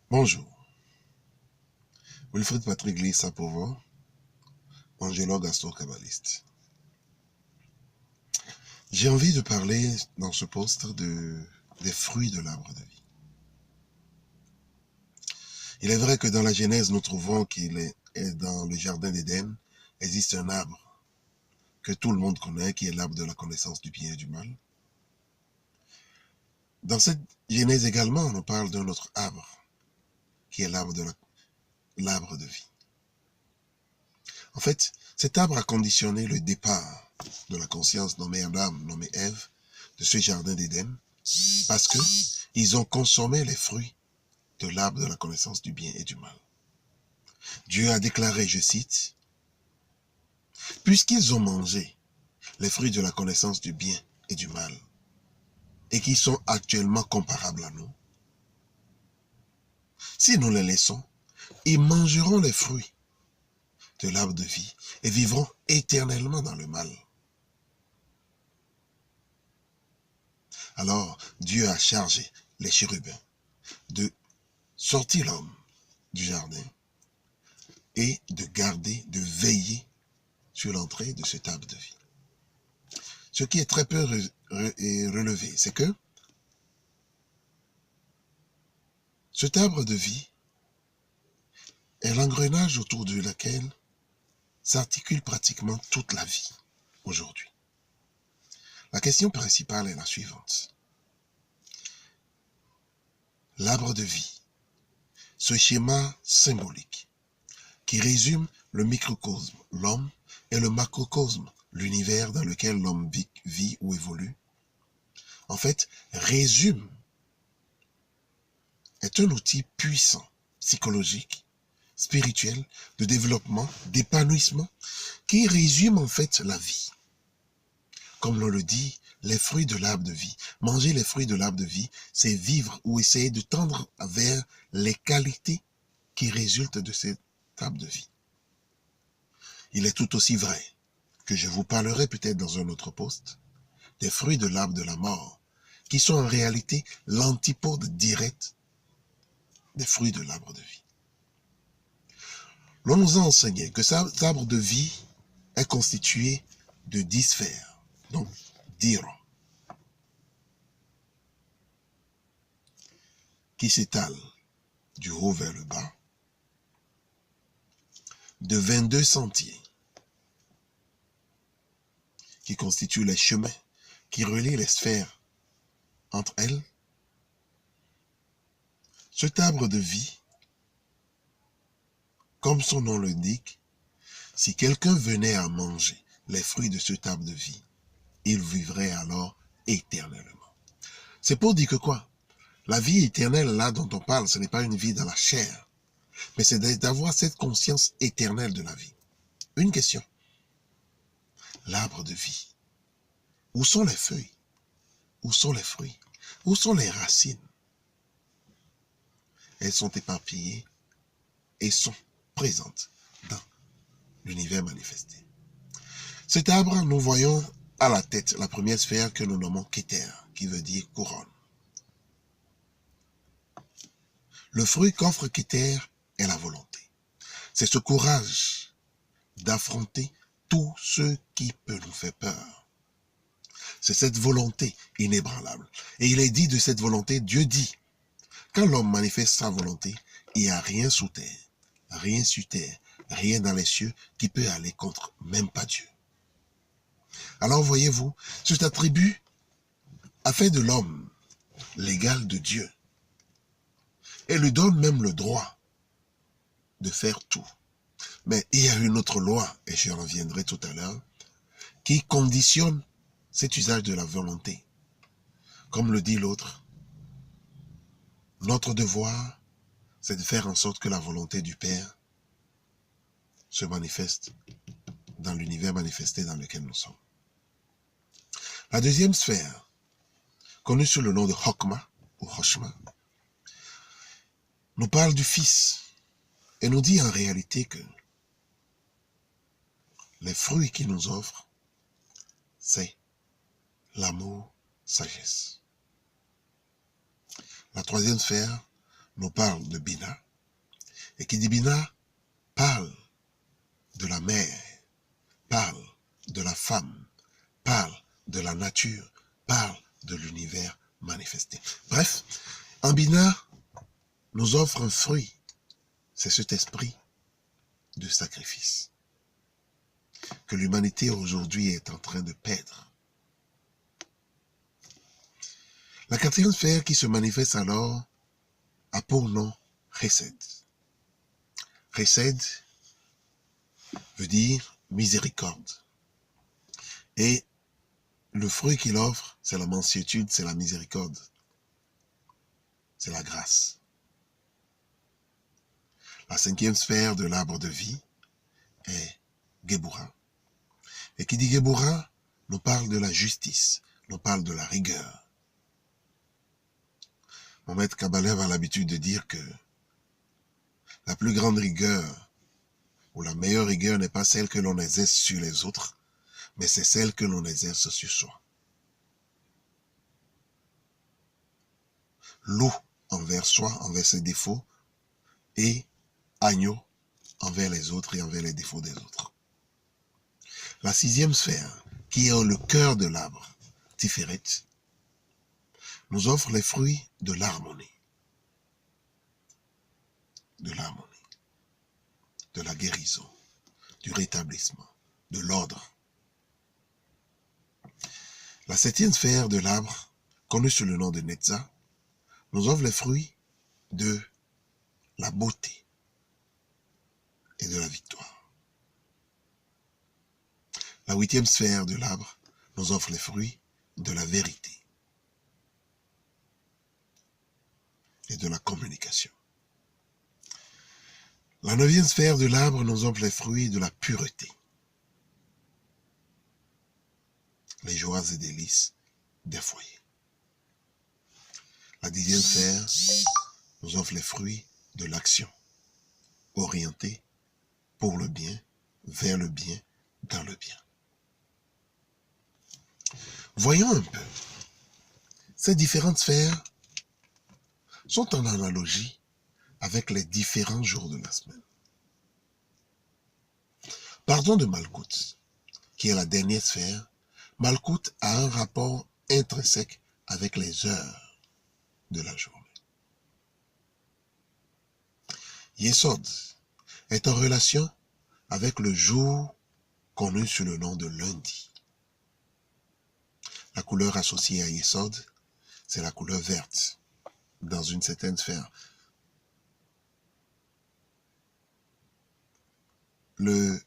Bonjour, Wilfrid Patrick Lissa pour vous, angéologue astro-kabbaliste. J'ai envie de parler dans ce post des fruits de l'arbre de vie. Il est vrai que dans la Genèse, nous trouvons qu'il est dans le jardin d'Éden, existe un arbre que tout le monde connaît, qui est l'arbre de la connaissance du bien et du mal. Dans cette Genèse également, on parle d'un autre arbre, qui est l'arbre de vie. En fait, cet arbre a conditionné le départ de la conscience nommée Adam, nommée Ève, de ce jardin d'Éden, parce que ils ont consommé les fruits de l'arbre de la connaissance du bien et du mal. Dieu a déclaré, je cite, « Puisqu'ils ont mangé les fruits de la connaissance du bien et du mal, et qui sont actuellement comparables à nous, si nous les laissons, ils mangeront les fruits de l'arbre de vie et vivront éternellement dans le mal. » Alors Dieu a chargé les chérubins de sortir l'homme du jardin et de garder, de veiller sur l'entrée de cet arbre de vie. Ce qui est très peu relevé, c'est que cet arbre de vie est l'engrenage autour de lequel s'articule pratiquement toute la vie aujourd'hui. La question principale est la suivante. L'arbre de vie, ce schéma symbolique qui résume le microcosme, l'homme, et le macrocosme, l'univers dans lequel l'homme vit ou évolue, en fait, est un outil puissant, psychologique, spirituel, de développement, d'épanouissement, qui résume en fait la vie. Comme l'on le dit, les fruits de l'arbre de vie. Manger les fruits de l'arbre de vie, c'est vivre ou essayer de tendre vers les qualités qui résultent de cet arbre de vie. Il est tout aussi vrai que je vous parlerai peut-être dans un autre post des fruits de l'arbre de la mort, qui sont en réalité l'antipode direct des fruits de l'arbre de vie. L'on nous a enseigné que cet arbre de vie est constitué de 10 sphères, donc 10 rangs, qui s'étalent du haut vers le bas, de 22 sentiers, qui constituent les chemins qui relient les sphères entre elles. Cet arbre de vie, comme son nom l'indique, si quelqu'un venait à manger les fruits de cet arbre de vie, il vivrait alors éternellement. C'est pour dire que quoi? La vie éternelle, là dont on parle, ce n'est pas une vie dans la chair, mais c'est d'avoir cette conscience éternelle de la vie. Une question. L'arbre de vie. Où sont les feuilles? Où sont les fruits? Où sont les racines? Elles sont éparpillées et sont présentes dans l'univers manifesté. Cet arbre, nous voyons à la tête la première sphère que nous nommons Keter, qui veut dire couronne. Le fruit qu'offre Keter est la volonté. C'est ce courage d'affronter tout ce qui peut nous faire peur. C'est cette volonté inébranlable. Et il est dit de cette volonté, Dieu dit, quand l'homme manifeste sa volonté, il n'y a rien sous terre, rien sur terre, rien dans les cieux qui peut aller contre, même pas Dieu. Alors voyez-vous, cet attribut a fait de l'homme l'égal de Dieu et lui donne même le droit de faire tout. Mais il y a une autre loi, et je reviendrai tout à l'heure, qui conditionne cet usage de la volonté. Comme le dit l'autre, notre devoir, c'est de faire en sorte que la volonté du Père se manifeste dans l'univers manifesté dans lequel nous sommes. La deuxième sphère, connue sous le nom de Chokma ou Choshma, nous parle du Fils et nous dit en réalité que les fruits qu'il nous offre, c'est l'amour, sagesse. La troisième sphère nous parle de Bina. Et qui dit Bina parle de la mère, parle de la femme, parle de la nature, parle de l'univers manifesté. Bref, en Bina nous offre un fruit, c'est cet esprit de sacrifice que l'humanité aujourd'hui est en train de perdre. La quatrième sphère qui se manifeste alors a pour nom Chesed. Chesed veut dire miséricorde. Et le fruit qu'il offre, c'est la mansuétude, c'est la miséricorde. C'est la grâce. La cinquième sphère de l'arbre de vie est Géboura. Et qui dit Géboura nous parle de la justice, nous parle de la rigueur. Mon maître Kabbalah a l'habitude de dire que la plus grande rigueur, ou la meilleure rigueur n'est pas celle que l'on exerce sur les autres, mais c'est celle que l'on exerce sur soi. Loup envers soi, envers ses défauts, et agneau envers les autres et envers les défauts des autres. La sixième sphère, qui est le cœur de l'arbre, Tiferet, nous offre les fruits de l'harmonie. De l'harmonie, de la guérison, du rétablissement, de l'ordre. La septième sphère de l'arbre, connue sous le nom de Netza, nous offre les fruits de la beauté et de la victoire. La huitième sphère de l'arbre nous offre les fruits de la vérité et de la communication. La neuvième sphère de l'arbre nous offre les fruits de la pureté, les joies et délices des foyers. La dixième sphère nous offre les fruits de l'action, orientée pour le bien, vers le bien, dans le bien. Voyons un peu. Ces différentes sphères sont en analogie avec les différents jours de la semaine. Partons de Malkout, qui est la dernière sphère. Malkout a un rapport intrinsèque avec les heures de la journée. Yesod est en relation avec le jour connu sous le nom de lundi. La couleur associée à Yesod, c'est la couleur verte, dans une certaine sphère. Le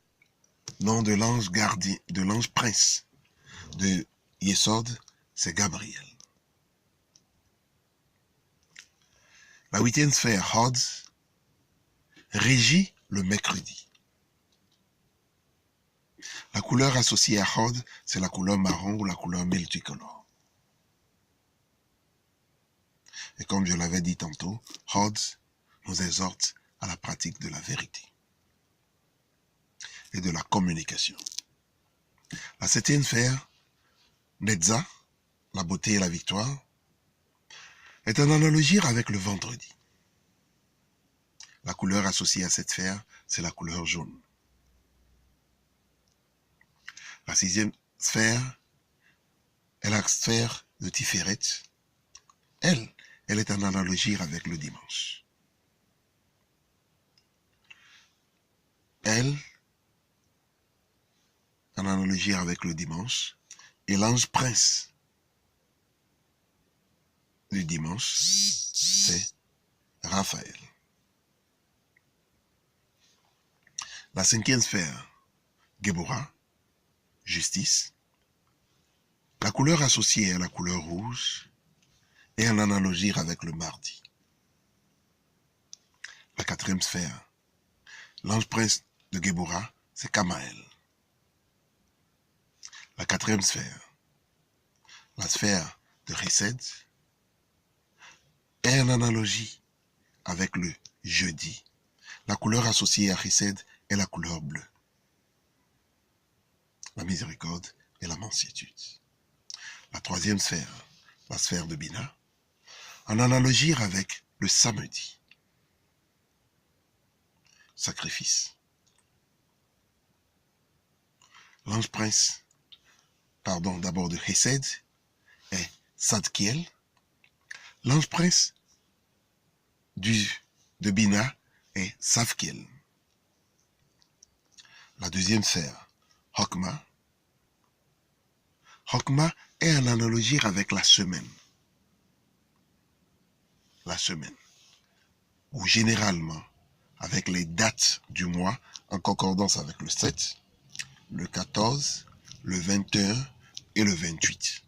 nom de l'ange gardien, de l'ange prince de Yesod, c'est Gabriel. La huitième sphère, Hod, régit le mercredi. La couleur associée à Hod, c'est la couleur marron ou la couleur multicolore. Et comme je l'avais dit tantôt, Hod nous exhorte à la pratique de la vérité et de la communication. La septième sphère, Netza, la beauté et la victoire, est en analogie avec le vendredi. La couleur associée à cette sphère, c'est la couleur jaune. La sixième sphère est la sphère de Tiferet. Elle est en analogie avec le dimanche. Elle, en analogie avec le dimanche, et l'ange prince du dimanche, c'est Raphaël. La cinquième sphère, Géboura, justice. La couleur associée à la couleur rouge est en analogie avec le mardi. La quatrième sphère, l'ange prince de Géboura, c'est Kamaël. La quatrième sphère, la sphère de Chesed, est en analogie avec le jeudi. La couleur associée à Chesed est la couleur bleue. La miséricorde et la mansuétude. La troisième sphère, la sphère de Bina, en analogie avec le samedi. sacrifice. L'ange prince, d'abord de Hesed, est Tzadkiel. L'ange prince de Bina est Tzavkiel. La deuxième sphère, Hokma. Hokma est en analogie avec la semaine. La semaine. Ou généralement, avec les dates du mois, en concordance avec le 7, le 14, le 21 et le 28.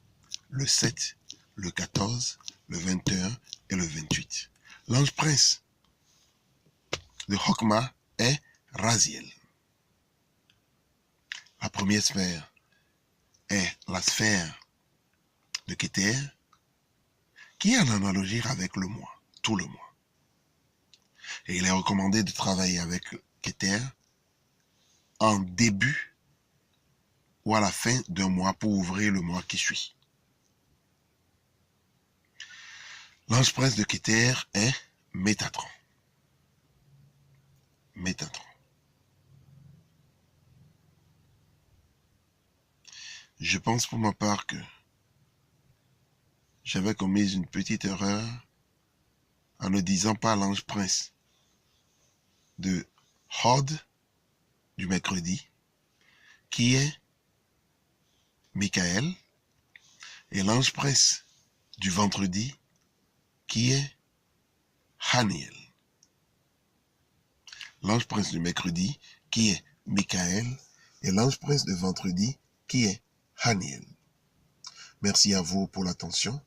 Le 7, le 14, le 21 et le 28. L'ange prince de Hokma est Raziel. La première sphère est la sphère de Keter, qui est en analogie avec le mois, tout le mois. Et il est recommandé de travailler avec Keter en début ou à la fin d'un mois pour ouvrir le mois qui suit. L'ange prince de Keter est Métatron. Métatron. Je pense pour ma part que j'avais commis une petite erreur en ne disant pas l'ange prince de Hod du mercredi, qui est Michael, et l'ange prince du vendredi, qui est Haniel. L'ange prince du mercredi, qui est Michael, et l'ange prince de vendredi, qui est Haniel. Merci à vous pour l'attention,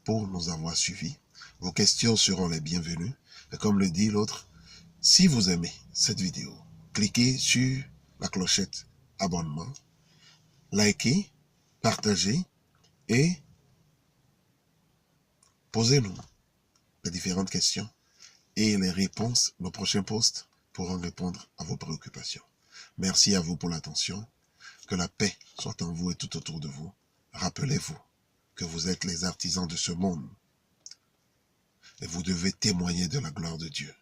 pour nous avoir suivis. Vos questions seront les bienvenues. Et comme le dit l'autre, si vous aimez cette vidéo, cliquez sur la clochette abonnement, likez, partagez et posez-nous les différentes questions et les réponses, nos prochains posts pourront répondre à vos préoccupations. Merci à vous pour l'attention. Que la paix soit en vous et tout autour de vous. Rappelez-vous que vous êtes les artisans de ce monde et vous devez témoigner de la gloire de Dieu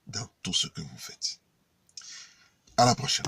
dans tout ce que vous faites. À la prochaine.